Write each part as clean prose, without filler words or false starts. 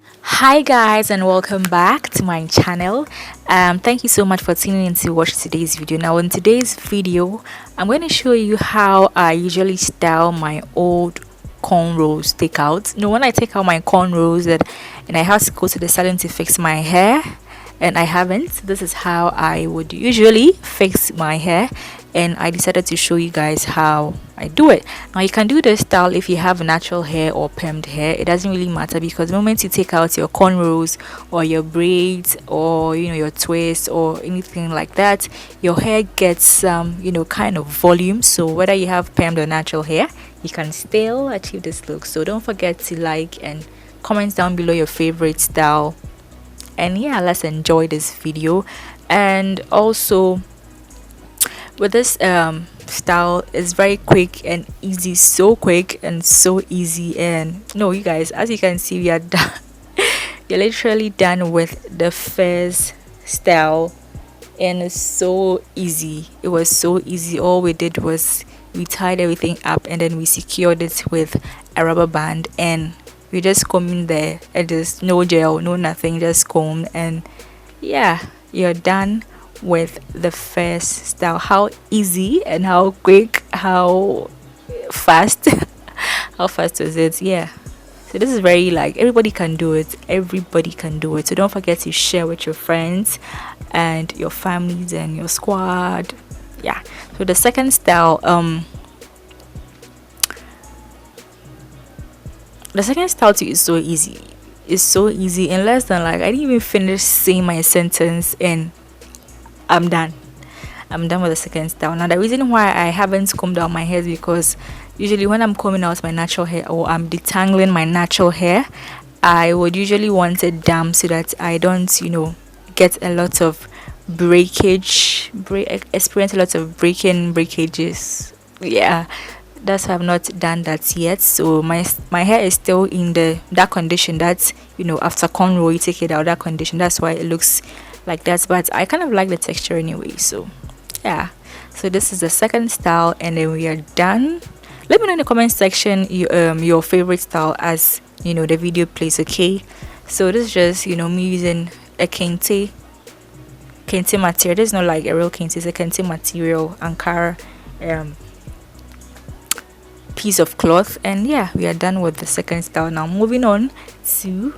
Hi guys, and welcome back to my channel. Thank you so much for tuning in to watch today's video. Now in today's video, I'm going to show you how I usually style my old cornrows takeouts. When I take out my cornrows and I have to go to the salon to fix my hair, and I haven't, this is how I would usually fix my hair, and I decided to show you guys how I do it. Now you can do this style if you have natural hair or permed hair. It doesn't really matter, because the moment you take out your cornrows or your braids or your twists or anything like that, your hair gets some kind of volume. So whether you have permed or natural hair, you can still achieve this look. So don't forget to like and comment down below your favorite style, and yeah, let's enjoy this video. And also, with this style, is very quick and easy, so quick and so easy. And no, you guys, as you can see, we are done. You're literally done with the first style, and it's so easy. It was so easy. All we did was we tied everything up, and then we secured it with a rubber band, and we just combed the edges. No gel, no nothing, just comb. And yeah, you're done with the first style. How easy and how quick, how fast. How fast was it? Yeah, so this is very, like, everybody can do it. Everybody can do it. So don't forget to share with your friends and your families and your squad. Yeah. So the second style, the second style too is so easy. It's so easy. In less than, like, I didn't even finish saying my sentence, and I'm done. I'm done with the second style. Now the reason why I haven't combed out my hair is because usually when I'm combing out my natural hair or I'm detangling my natural hair, I would usually want it damp so that I don't get a lot of experience a lot of breakages. Yeah, that's why I've not done that yet. So my hair is still in that condition. That's after cornrow you take it out, that condition. That's why it looks like that. But I kind of like the texture anyway. So yeah. So this is the second style, and then we are done. Let me know in the comment section your favorite style as the video plays. Okay. So this is just me using a kente material. This is not like a real kente, it's a kente material Ankara piece of cloth. And yeah, we are done with the second style. Now moving on to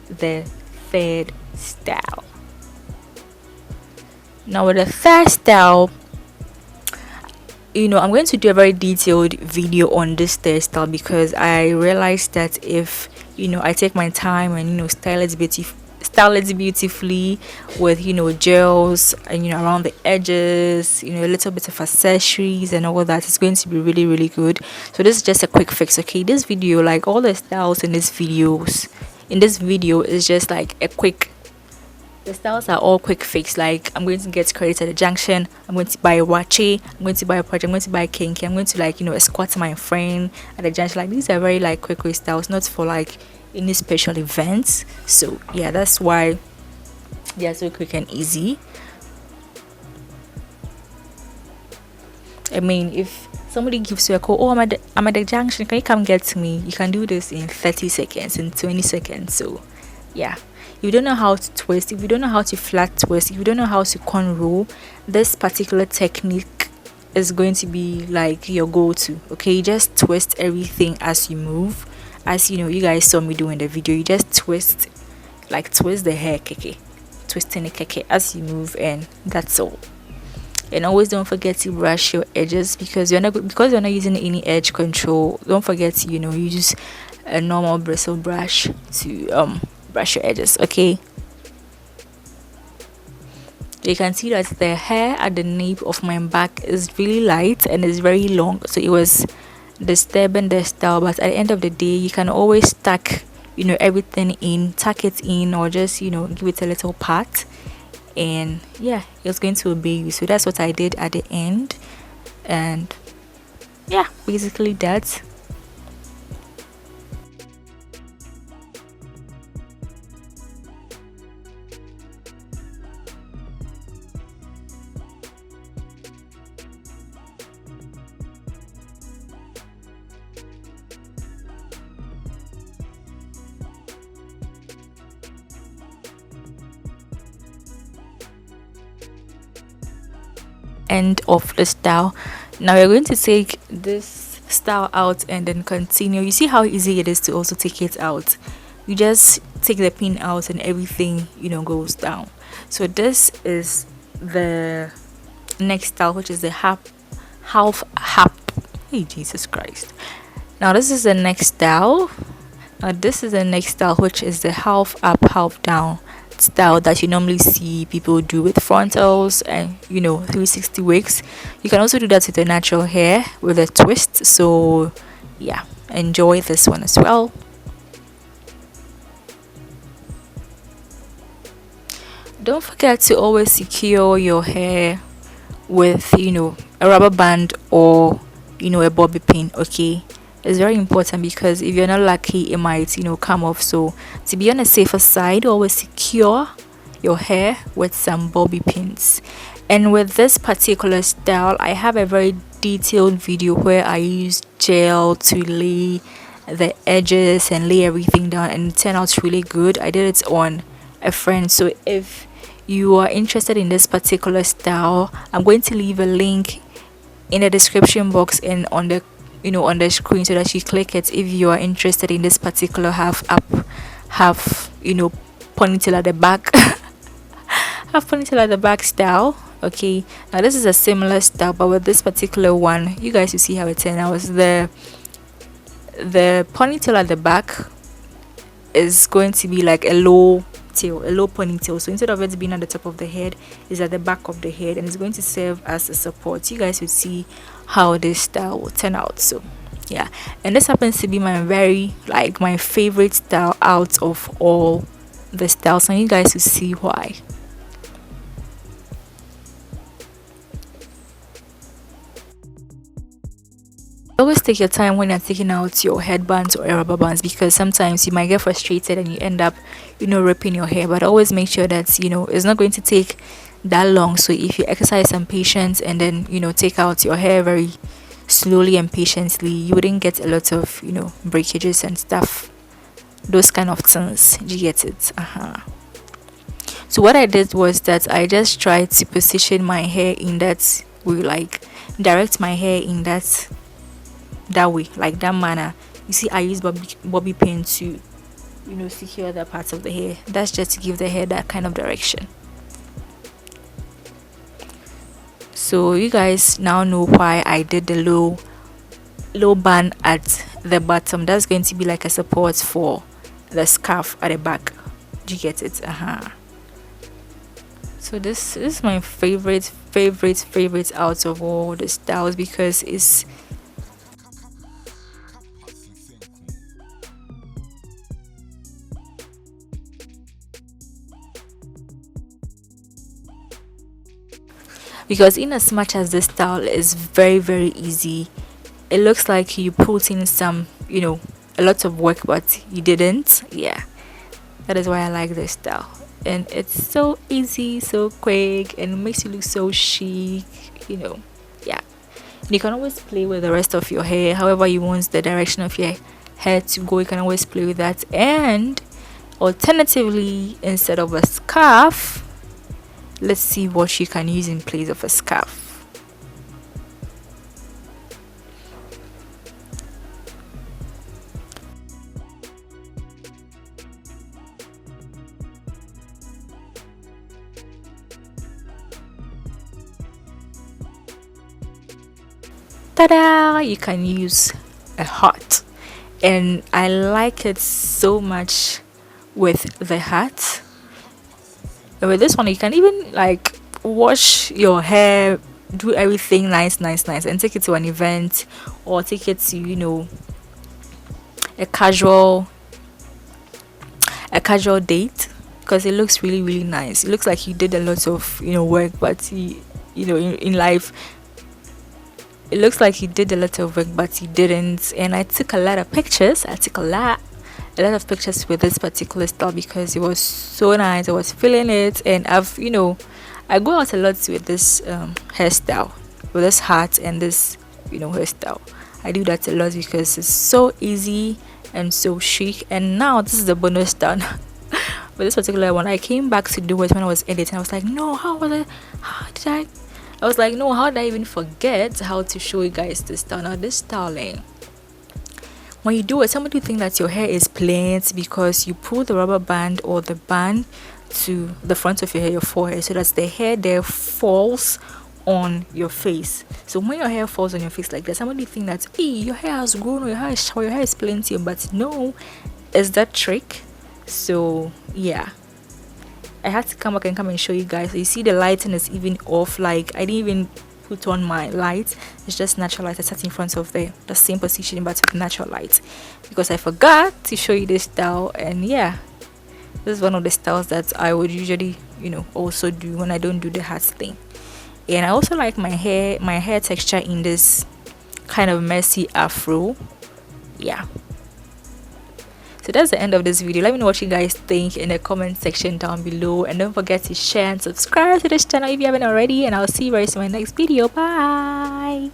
the third style. Now with the third style, I'm going to do a very detailed video on this third style, because I realized that if I take my time and style it beautifully with gels and around the edges, a little bit of accessories and all that, it's going to be really, really good. So this is just a quick fix. Okay, this video, like all the styles in this video is just like a quick. The styles are all quick fix. Like, I'm going to get credit at the junction, I'm going to buy a wache, I'm going to buy a project, I'm going to buy a kinky, I'm going to escort my friend at the junction. Like, these are very like quick styles, not for like any special events. So yeah, that's why they are so quick and easy. I mean, if somebody gives you a call, oh, I'm at the junction, can you come get to me? You can do this in 30 seconds, in 20 seconds. So yeah, if you don't know how to twist, if you don't know how to flat twist, if you don't know how to cornrow, this particular technique is going to be like your go-to. Okay, just twist everything as you move. As you guys saw me doing the video, you just twist the hair keke, twisting the keke as you move, and that's all. And always don't forget to brush your edges, because you're not using any edge control. Don't forget to use a normal bristle brush to brush your edges. Okay, you can see that the hair at the nape of my back is really light and is very long, so it was disturbing the style. But at the end of the day, you can always tuck everything in, tuck it in, or just give it a little pat, and yeah, it's going to obey you. So that's what I did at the end, and yeah, basically that's. end of the style. Now we're going to take this style out and then continue. You see how easy it is to also take it out. You just take the pin out and everything, goes down. So this is the next style, which is the half hap. Hey, Jesus Christ. Now this is the next style. This is the next style, which is the half up half down style that you normally see people do with frontals and 360 wigs. You can also do that with the natural hair with a twist. So yeah, enjoy this one as well. Don't forget to always secure your hair with a rubber band or a bobby pin. Okay, it's very important because if you're not lucky, it might come off. So to be on a safer side, always secure your hair with some bobby pins. And with this particular style, I have a very detailed video where I use gel to lay the edges and lay everything down, and it turned out really good. I did it on a friend. So if you are interested in this particular style, I'm going to leave a link in the description box and on the on the screen so that you click it if you are interested in this particular half up half ponytail at the back half ponytail at the back style. Okay, now this is a similar style, but with this particular one, you guys will see how it turned out. The ponytail at the back is going to be like a low ponytail. So instead of it being at the top of the head, is at the back of the head, and it's going to serve as a support. You guys will see how this style will turn out. So yeah, and this happens to be my favorite style out of all the styles, and you guys will see why. Always take your time when you're taking out your headbands or rubber bands, because sometimes you might get frustrated and you end up ripping your hair. But always make sure that it's not going to take that long. So if you exercise some patience and then take out your hair very slowly and patiently, you wouldn't get a lot of breakages and stuff, those kind of things. Do you get it? So what I did was that I just tried to position my hair in that way, like direct my hair in that way, like that manner. You see, I use bobby pin to secure that part of the hair. That's just to give the hair that kind of direction. So you guys now know why I did the low band at the bottom. That's going to be like a support for the scarf at the back. Do you get it? So this is my favorite out of all the styles, because it's in as much as this style is very easy, it looks like you put in some a lot of work, but you didn't. Yeah, that is why I like this style, and it's so easy, so quick, and it makes you look so chic. Yeah, you can always play with the rest of your hair however you want the direction of your hair to go. You can always play with that, and alternatively, instead of a scarf, let's see what you can use in place of a scarf. Ta-da! You can use a hat, and I like it so much with the hat. And with this one, you can even like wash your hair, do everything nice, and take it to an event, or take it to a casual date, because it looks really nice. It looks like you did a lot of work, but in life it looks like you did a lot of work but you didn't. And I took a lot of pictures. A lot of pictures with this particular style because it was so nice. I was feeling it, and I go out a lot with this hairstyle, with this hat and this hairstyle. I do that a lot because it's so easy and so chic. And now this is the bonus style. With this particular one, I came back to do it when I was editing. I was like, no, how was it? How did I was like, no, how did I even forget how to show you guys this style? Now this styling, when you do it, somebody think that your hair is plain because you pull the rubber band or the band to the front of your hair, your forehead, so that the hair there falls on your face. So when your hair falls on your face like that, somebody think that, hey, your hair has grown or your hair is short, your hair is plenty, but no, it's that trick. So yeah, I had to come back and come and show you guys. So you see the lighting is even off. Like I didn't even put on my light, it's just natural light. I sat in front of the same position but with natural light because I forgot to show you this style. And yeah, this is one of the styles that I would usually, also do when I don't do the hat thing. And I also like my hair texture in this kind of messy afro. Yeah, so that's the end of this video. Let me know what you guys think in the comment section down below, and don't forget to share and subscribe to this channel if you haven't already, and I'll see you guys in my next video. Bye.